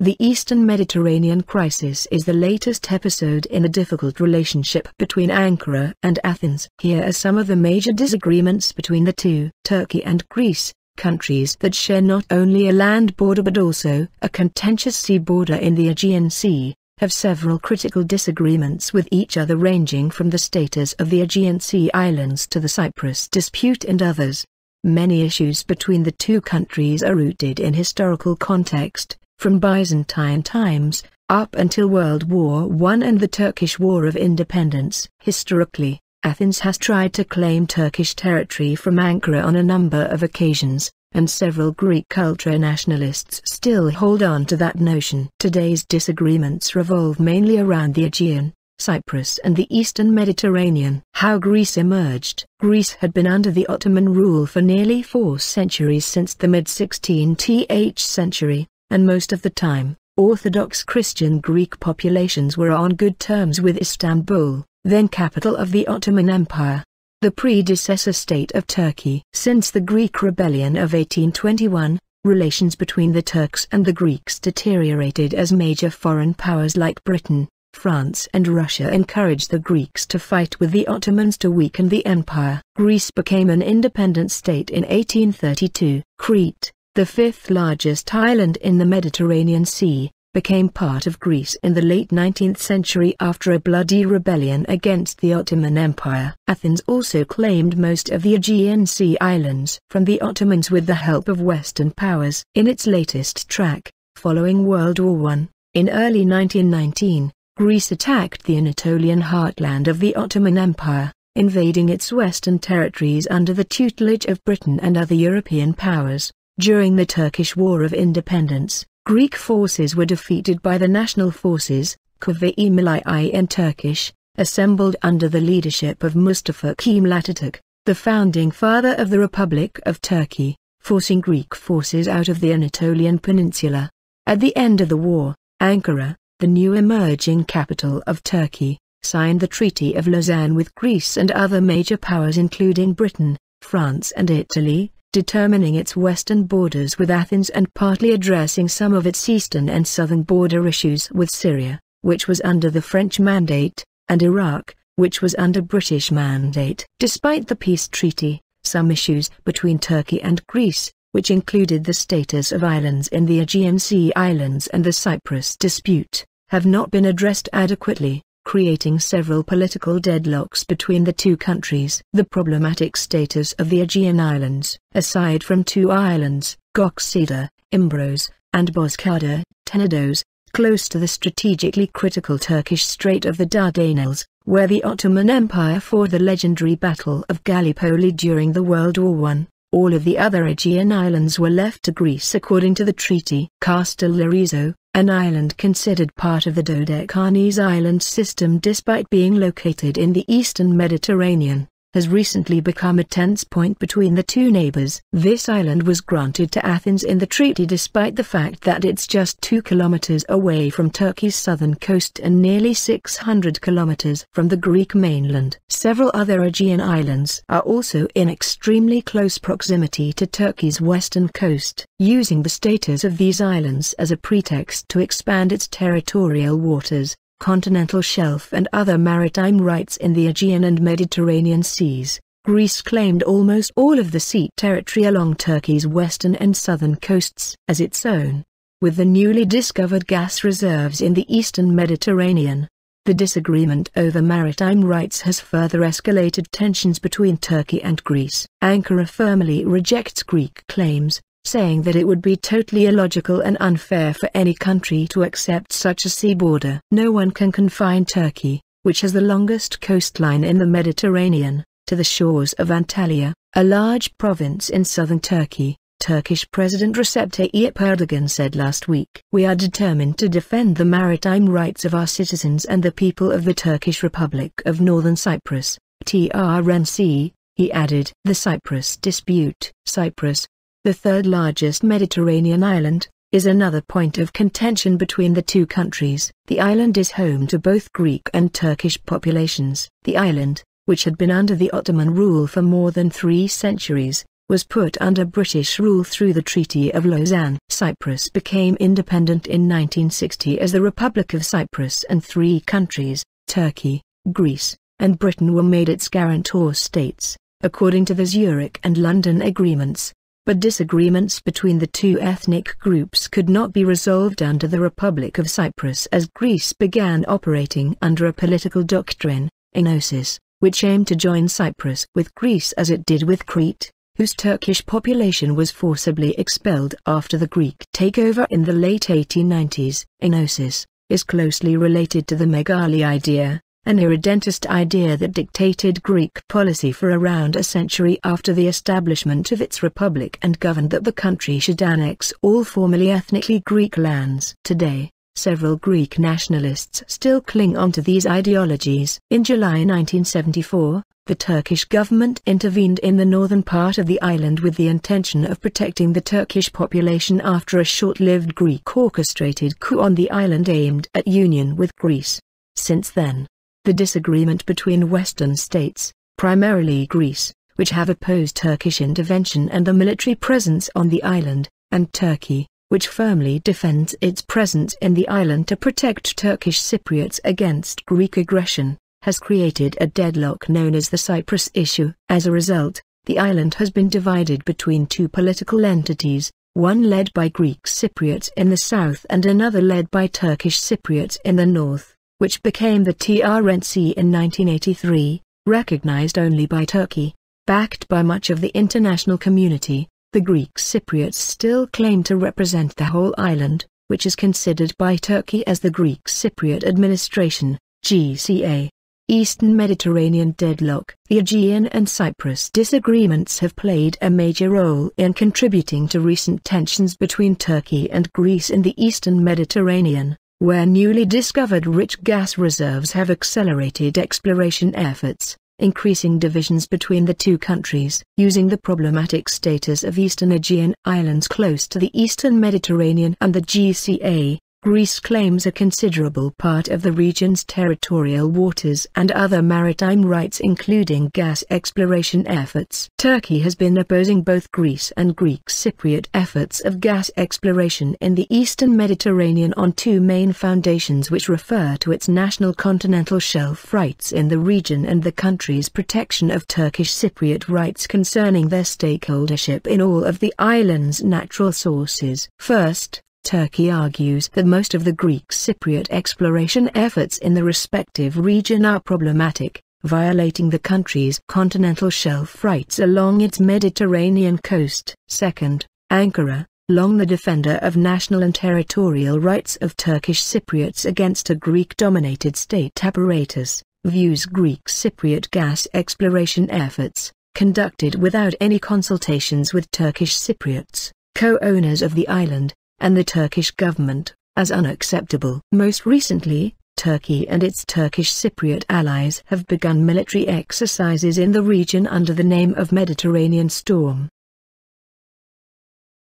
The Eastern Mediterranean crisis is the latest episode in a difficult relationship between Ankara and Athens. Here are some of the major disagreements between the two. Turkey and Greece, countries that share not only a land border but also a contentious sea border in the Aegean Sea, have several critical disagreements with each other, ranging from the status of the Aegean Sea islands to the Cyprus Dispute and others. Many issues between the two countries are rooted in historical context, from Byzantine times, up until World War I and the Turkish War of Independence. Historically, Athens has tried to claim Turkish territory from Ankara on a number of occasions, and several Greek ultra-nationalists still hold on to that notion. Today's disagreements revolve mainly around the Aegean, Cyprus and the Eastern Mediterranean. How Greece emerged. Greece had been under the Ottoman rule for nearly 4 centuries, since the mid-16th century, and most of the time, Orthodox Christian Greek populations were on good terms with Istanbul, then capital of the Ottoman Empire, the predecessor state of Turkey. Since the Greek rebellion of 1821, relations between the Turks and the Greeks deteriorated as major foreign powers like Britain, France and Russia encouraged the Greeks to fight with the Ottomans to weaken the empire. Greece became an independent state in 1832. Crete, the 5th largest island in the Mediterranean Sea, became part of Greece in the late 19th century after a bloody rebellion against the Ottoman Empire. Athens also claimed most of the Aegean Sea islands from the Ottomans with the help of Western powers. In its latest track, following World War I, in early 1919, Greece attacked the Anatolian heartland of the Ottoman Empire, invading its western territories under the tutelage of Britain and other European powers. During the Turkish War of Independence, Greek forces were defeated by the national forces, Kuvvet-i Milli in Turkish, assembled under the leadership of Mustafa Kemal Atatürk, the founding father of the Republic of Turkey, forcing Greek forces out of the Anatolian Peninsula. At the end of the war, Ankara, the new emerging capital of Turkey, signed the Treaty of Lausanne with Greece and other major powers including Britain, France and Italy, determining its western borders with Athens and partly addressing some of its eastern and southern border issues with Syria, which was under the French mandate, and Iraq, which was under British mandate. Despite the peace treaty, some issues between Turkey and Greece, which included the status of islands in the Aegean Sea islands and the Cyprus Dispute, have not been addressed adequately, creating several political deadlocks between the two countries. The problematic status of the Aegean Islands, aside from 2 islands, Goksida, Imbros, and Bozkada, Tenedos, close to the strategically critical Turkish Strait of the Dardanelles, where the Ottoman Empire fought the legendary Battle of Gallipoli during the World War I. All of the other Aegean islands were left to Greece according to the treaty. Castellarizo, an island considered part of the Dodecanese island system despite being located in the eastern Mediterranean, has recently become a tense point between the two neighbors. This island was granted to Athens in the treaty despite the fact that it's just 2 kilometers away from Turkey's southern coast and nearly 600 kilometers from the Greek mainland. Several other Aegean islands are also in extremely close proximity to Turkey's western coast. Using the status of these islands as a pretext to expand its territorial waters, continental shelf and other maritime rights in the Aegean and Mediterranean seas, Greece claimed almost all of the sea territory along Turkey's western and southern coasts as its own. With the newly discovered gas reserves in the eastern Mediterranean, the disagreement over maritime rights has further escalated tensions between Turkey and Greece. Ankara firmly rejects Greek claims, saying that it would be totally illogical and unfair for any country to accept such a sea border. No one can confine Turkey, which has the longest coastline in the Mediterranean, to the shores of Antalya, a large province in southern Turkey, Turkish President Recep Tayyip Erdogan said last week. We are determined to defend the maritime rights of our citizens and the people of the Turkish Republic of Northern Cyprus, TRNC, he added. The Cyprus Dispute. Cyprus, the 3rd largest Mediterranean island, is another point of contention between the two countries. The island is home to both Greek and Turkish populations. The island, which had been under the Ottoman rule for more than 3 centuries, was put under British rule through the Treaty of Lausanne. Cyprus became independent in 1960 as the Republic of Cyprus, and 3 countries, Turkey, Greece, and Britain, were made its guarantor states, according to the Zurich and London agreements. But disagreements between the 2 ethnic groups could not be resolved under the Republic of Cyprus, as Greece began operating under a political doctrine, enosis, which aimed to join Cyprus with Greece as it did with Crete, whose Turkish population was forcibly expelled after the Greek takeover in the late 1890s. Enosis is closely related to the megali idea, an irredentist idea that dictated Greek policy for around a century after the establishment of its republic and governed that the country should annex all formerly ethnically Greek lands. Today, several Greek nationalists still cling on to these ideologies. In July 1974, the Turkish government intervened in the northern part of the island with the intention of protecting the Turkish population after a short-lived Greek-orchestrated coup on the island aimed at union with Greece. Since then, the disagreement between Western states, primarily Greece, which have opposed Turkish intervention and the military presence on the island, and Turkey, which firmly defends its presence in the island to protect Turkish Cypriots against Greek aggression, has created a deadlock known as the Cyprus issue. As a result, the island has been divided between 2 political entities, one led by Greek Cypriots in the south and another led by Turkish Cypriots in the north, which became the TRNC in 1983, recognized only by Turkey. Backed by much of the international community, the Greek Cypriots still claim to represent the whole island, which is considered by Turkey as the Greek Cypriot Administration, GCA. Eastern Mediterranean deadlock. The Aegean and Cyprus disagreements have played a major role in contributing to recent tensions between Turkey and Greece in the Eastern Mediterranean, where newly discovered rich gas reserves have accelerated exploration efforts, increasing divisions between the 2 countries. Using the problematic status of Eastern Aegean islands close to the Eastern Mediterranean and the GCA, Greece claims a considerable part of the region's territorial waters and other maritime rights, including gas exploration efforts. Turkey has been opposing both Greece and Greek Cypriot efforts of gas exploration in the Eastern Mediterranean on 2 main foundations which refer to its national continental shelf rights in the region and the country's protection of Turkish Cypriot rights concerning their stakeholdership in all of the island's natural sources. First, Turkey argues that most of the Greek Cypriot exploration efforts in the respective region are problematic, violating the country's continental shelf rights along its Mediterranean coast. Second, Ankara, long the defender of national and territorial rights of Turkish Cypriots against a Greek-dominated state apparatus, views Greek Cypriot gas exploration efforts, conducted without any consultations with Turkish Cypriots, co-owners of the island, and the Turkish government, as unacceptable. Most recently, Turkey and its Turkish Cypriot allies have begun military exercises in the region under the name of Mediterranean Storm.